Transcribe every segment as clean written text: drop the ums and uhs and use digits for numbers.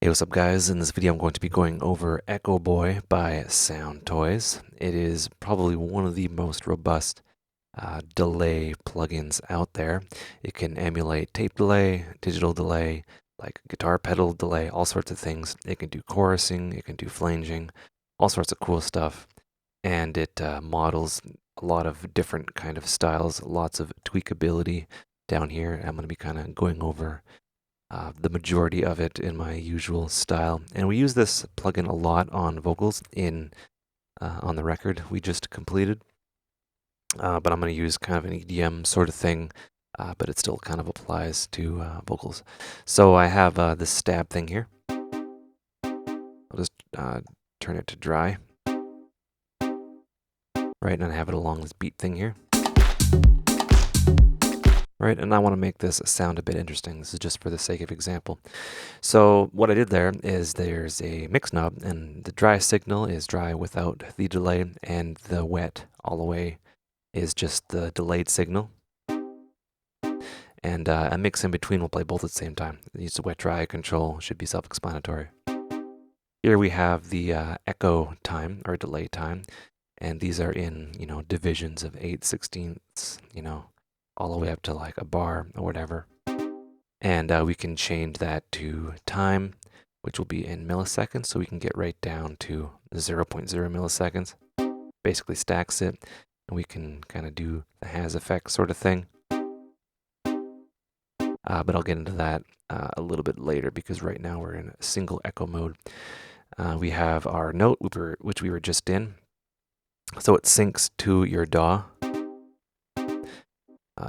Hey, what's up guys? In this video I'm going to be going over Echoboy by Soundtoys. It is probably one of the most robust delay plugins out there. It can emulate tape delay, digital delay, like guitar pedal delay, all sorts of things. It can do chorusing, it can do flanging, all sorts of cool stuff. And it models a lot of different kind of styles, lots of tweakability down here. I'm going to be kind of going over the majority of it in my usual style. And we use this plugin a lot on vocals on the record we just completed. But I'm going to use kind of an EDM sort of thing, but it still kind of applies to vocals. So I have this stab thing here. I'll just turn it to dry. Right, and I have it along this beat thing here. Right, and I want to make this sound a bit interesting. This is just for the sake of example. So what I did there is there's a mix knob, and the dry signal is dry without the delay, and the wet all the way is just the delayed signal. And a mix in between will play both at the same time. Use the wet-dry control, should be self-explanatory. Here we have the echo time, or delay time, and these are in, divisions of 8/16ths, all the way up to like a bar or whatever. And we can change that to time, which will be in milliseconds, so we can get right down to 0.0 milliseconds. Basically stacks it, and we can kind of do the has effect sort of thing. But I'll get into that a little bit later, because right now we're in single echo mode. We have our note, which we were just in. So it syncs to your DAW,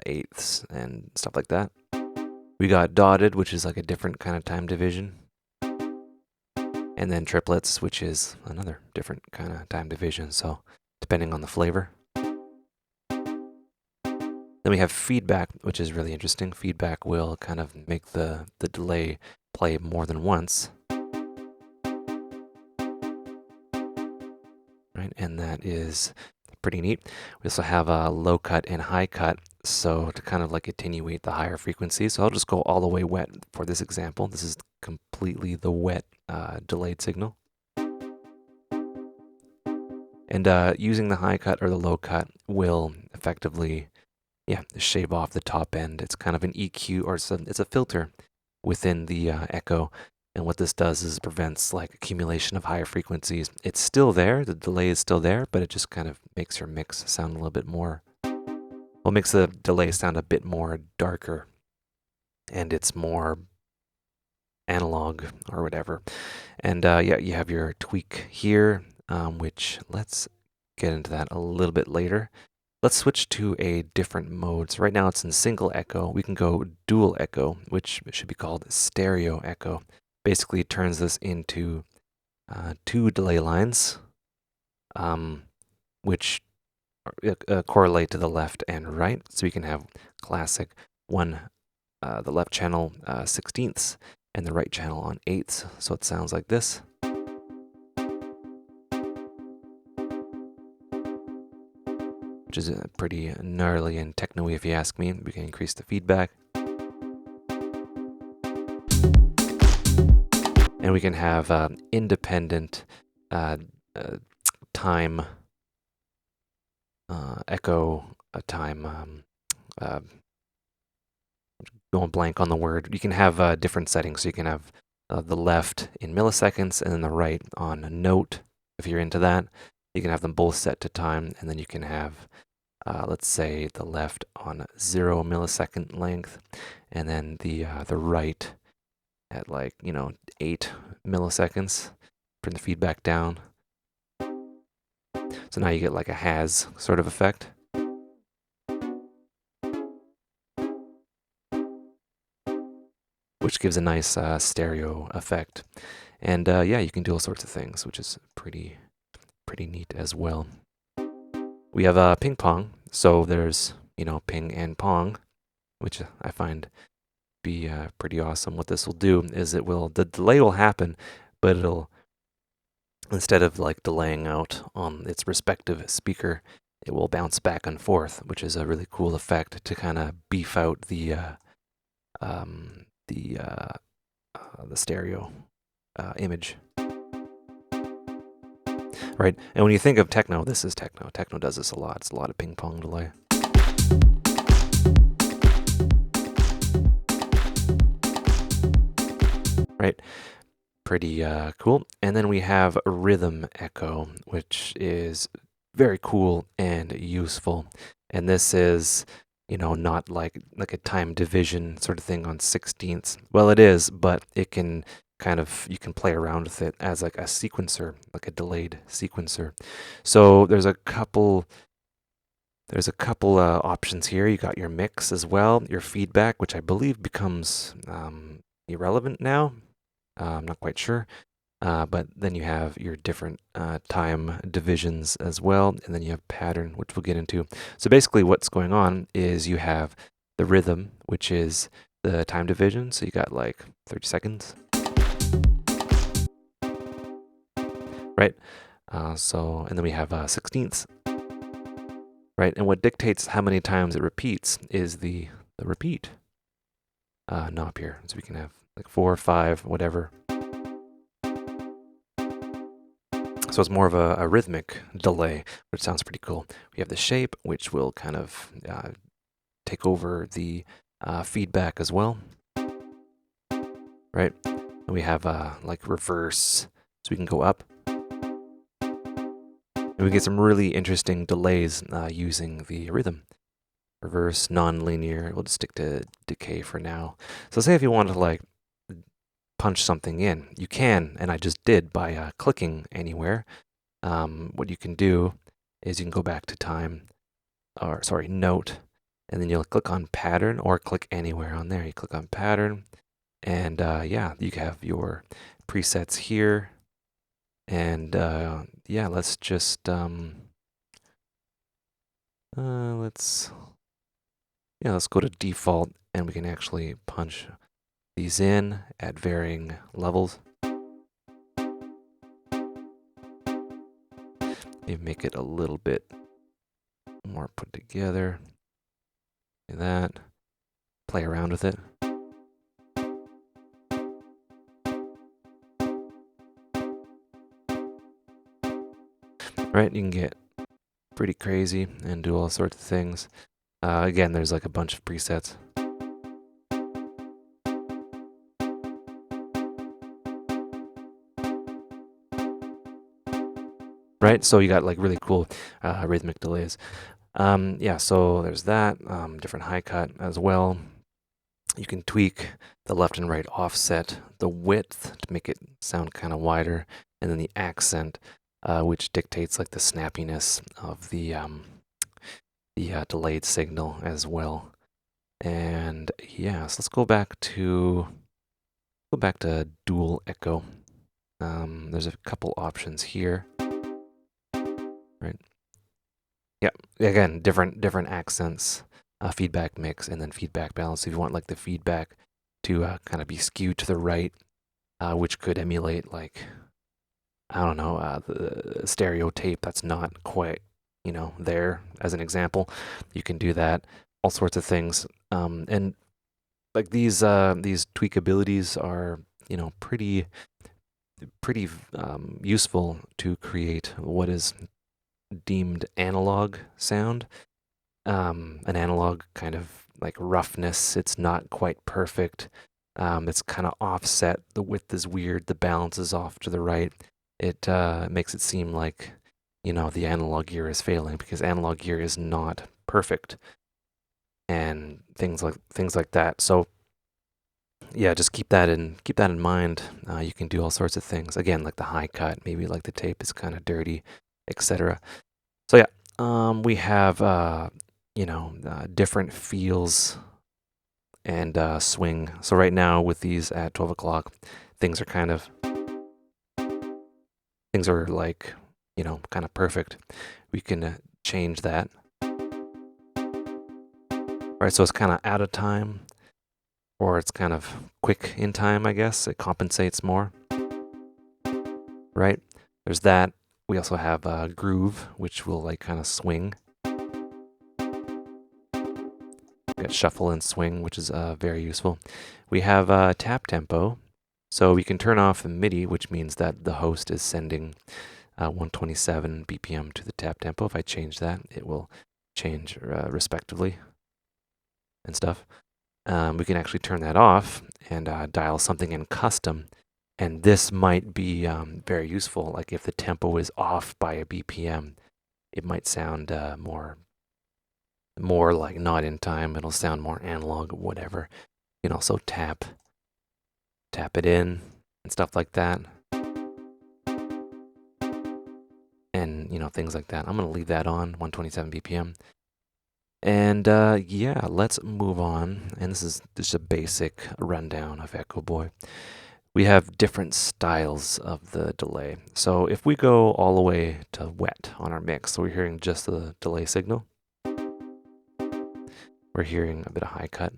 eighths and stuff like that. We got dotted, which is like a different kind of time division. And then triplets, which is another different kind of time division, so depending on the flavor. Then we have feedback, which is really interesting. Feedback will kind of make the delay play more than once. Right, and that is pretty neat. We also have a low cut and high cut, so to kind of like attenuate the higher frequencies. So I'll just go all the way wet for this example. This is completely the wet delayed signal. And using the high cut or the low cut will effectively, shave off the top end. It's kind of an EQ, or it's a filter within the echo. And what this does is prevents like accumulation of higher frequencies. It's still there, the delay is still there, but it just kind of makes your mix sound a little bit more, well, makes the delay sound a bit more darker, and it's more analog or whatever. And you have your tweak here, which let's get into that a little bit later. Let's switch to a different mode. So right now it's in single echo. We can go dual echo, which should be called stereo echo. Basically turns this into two delay lines, which correlate to the left and right. So we can have classic one, the left channel 16ths, and the right channel on 8ths. So it sounds like this. Which is pretty gnarly and techno-y if you ask me. We can increase the feedback. And we can have independent time echo time. Going blank on the word. You can have different settings. So you can have the left in milliseconds and then the right on a note, if you're into that. You can have them both set to time, and then you can have, let's say, the left on 0 millisecond length, and then the right at 8 milliseconds. Bring the feedback down. So now you get like a has sort of effect. Which gives a nice stereo effect. And you can do all sorts of things, which is pretty neat as well. We have ping pong. So there's, ping and pong, which I find be pretty awesome. What this will do is the delay will happen, but it'll, instead of like delaying out on its respective speaker, it will bounce back and forth, which is a really cool effect to kind of beef out the stereo image. Right, and when you think of techno, this is techno. Techno does this a lot. It's a lot of ping pong delay. Right, pretty cool. And then we have rhythm echo, which is very cool and useful. And this is, not like a time division sort of thing on 16ths. Well, it is, but it can you can play around with it as like a sequencer, like a delayed sequencer. So there's a couple options here. You got your mix as well, your feedback, which I believe becomes irrelevant now. I'm not quite sure. But then you have your different time divisions as well, and then you have pattern, which we'll get into. So basically what's going on is you have the rhythm, which is the time division. So you got like 30 seconds. Right? And then we have 16ths. Right? And what dictates how many times it repeats is the repeat knob here. So we can have like 4 or 5, whatever. So it's more of a rhythmic delay, which sounds pretty cool. We have the shape, which will kind of take over the feedback as well. Right? And we have like reverse, so we can go up. And we get some really interesting delays using the rhythm. Reverse, non-linear. We'll just stick to decay for now. So say if you want to like punch something in, you can, and I just did by clicking anywhere. What you can do is you can go back to note, and then you'll click on pattern or click anywhere on there. You click on pattern, and you have your presets here. And let's just let's go to default, and we can actually punch these in at varying levels. Maybe make it a little bit more put together. Like that. Play around with it. Right, you can get pretty crazy and do all sorts of things. Again, there's like a bunch of presets. Right, so you got like really cool rhythmic delays. So there's that. Different high cut as well. You can tweak the left and right offset, the width to make it sound kind of wider, and then the accent, which dictates like the snappiness of the delayed signal as well. And so let's go back to dual echo. There's a couple options here. Right. Yeah. Again, different accents, feedback mix, and then feedback balance. If you want like the feedback to kind of be skewed to the right, which could emulate like, I don't know, the stereo tape that's not quite, there as an example. You can do that. All sorts of things. And like these tweakabilities are, pretty useful to create what is deemed analog sound. An analog kind of like roughness. It's not quite perfect. It's kind of offset. The width is weird. The balance is off to the right. It makes it seem like, the analog gear is failing because analog gear is not perfect, and things like that. So yeah, just keep that in mind. You can do all sorts of things. Again, like the high cut, maybe like the tape is kind of dirty, etc. So we have different feels and swing. So right now with these at 12 o'clock, things are like, kind of perfect. We can change that. Right, so it's kind of out of time, or it's kind of quick in time, I guess. It compensates more. Right, there's that. We also have groove, which will like kind of swing. We got shuffle and swing, which is very useful. We have tap tempo, So we can turn off the MIDI, which means that the host is sending 127 BPM to the tap tempo. If I change that, it will change respectively and stuff. We can actually turn that off and dial something in custom. And this might be very useful. Like if the tempo is off by a BPM, it might sound more like not in time. It'll sound more analog, whatever. You can also tap it in and stuff like that. And, things like that. I'm going to leave that on, 127 BPM. And yeah, let's move on. And this is just a basic rundown of Echoboy. We have different styles of the delay. So if we go all the way to wet on our mix, so we're hearing just the delay signal. We're hearing a bit of high cut.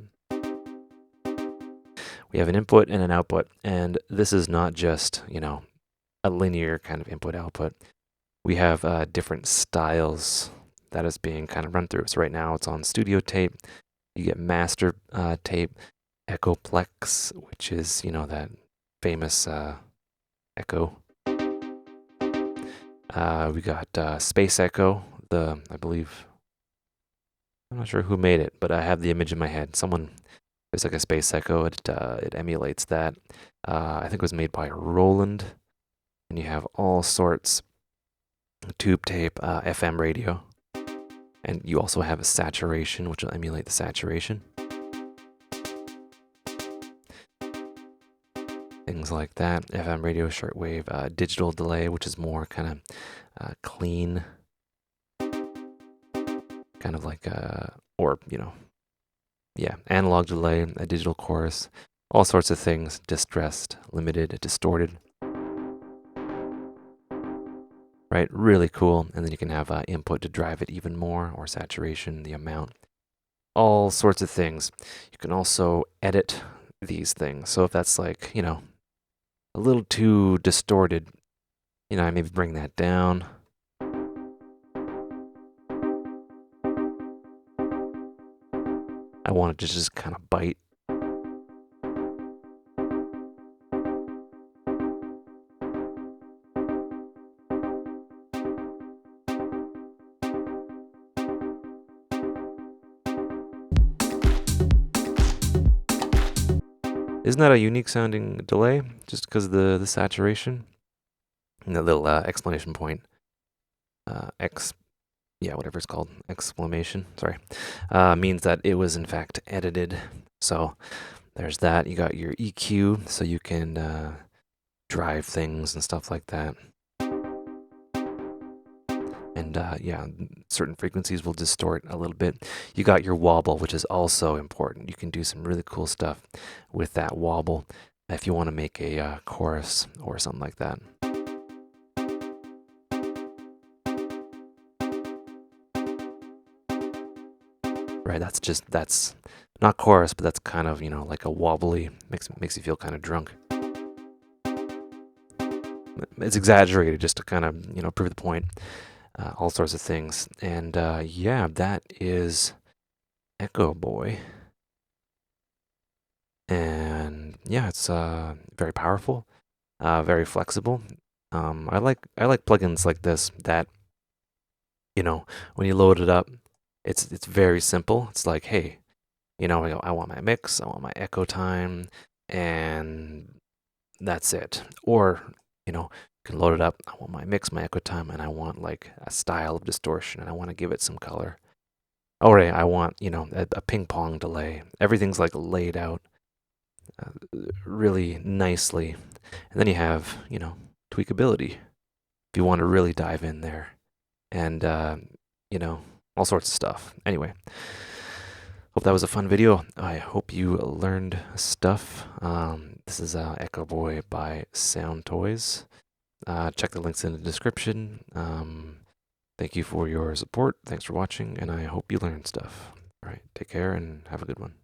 We have an input and an output. And this is not just, a linear kind of input output. We have different styles that is being kind of run through. So right now it's on studio tape. You get master tape, Echoplex, which is, that famous echo. We got Space Echo, I believe, I'm not sure who made it, but I have the image in my head. There's like a Space Echo, it emulates that. I think it was made by Roland. And you have all sorts, tube tape, FM radio. And you also have a saturation, which will emulate the saturation. Things like that. FM radio, shortwave, digital delay, which is more kind of clean. Kind of like analog delay, a digital chorus. All sorts of things, distressed, limited, distorted. Right, really cool. And then you can have input to drive it even more, or saturation, the amount. All sorts of things. You can also edit these things. So if that's like, a little too distorted, I maybe bring that down. I want it to just kind of bite. Isn't that a unique sounding delay? Just because of the saturation? And that little exclamation point. Whatever it's called. Exclamation. Sorry. Means that it was in fact edited. So there's that. You got your EQ, so you can drive things and stuff like that. And certain frequencies will distort a little bit. You got your wobble, which is also important. You can do some really cool stuff with that wobble if you want to make a chorus or something like that. Right, that's not chorus, but that's kind of, like a wobbly, makes you feel kind of drunk. It's exaggerated just to kind of, prove the point. All sorts of things. And that is Echoboy. And yeah, it's very powerful, very flexible. I like plugins like this that, when you load it up, it's very simple. It's like, hey, I want my mix, I want my echo time, and that's it. Or, you can load it up. I want my mix, my echo time, and I want like a style of distortion, and I want to give it some color. Or I want, a ping pong delay. Everything's like laid out really nicely. And then you have, tweakability if you want to really dive in there. And, all sorts of stuff. Anyway, hope that was a fun video. I hope you learned stuff. This is Echoboy by Soundtoys. Check the links in the description. Thank you for your support. Thanks for watching, and I hope you learned stuff. All right, take care and have a good one.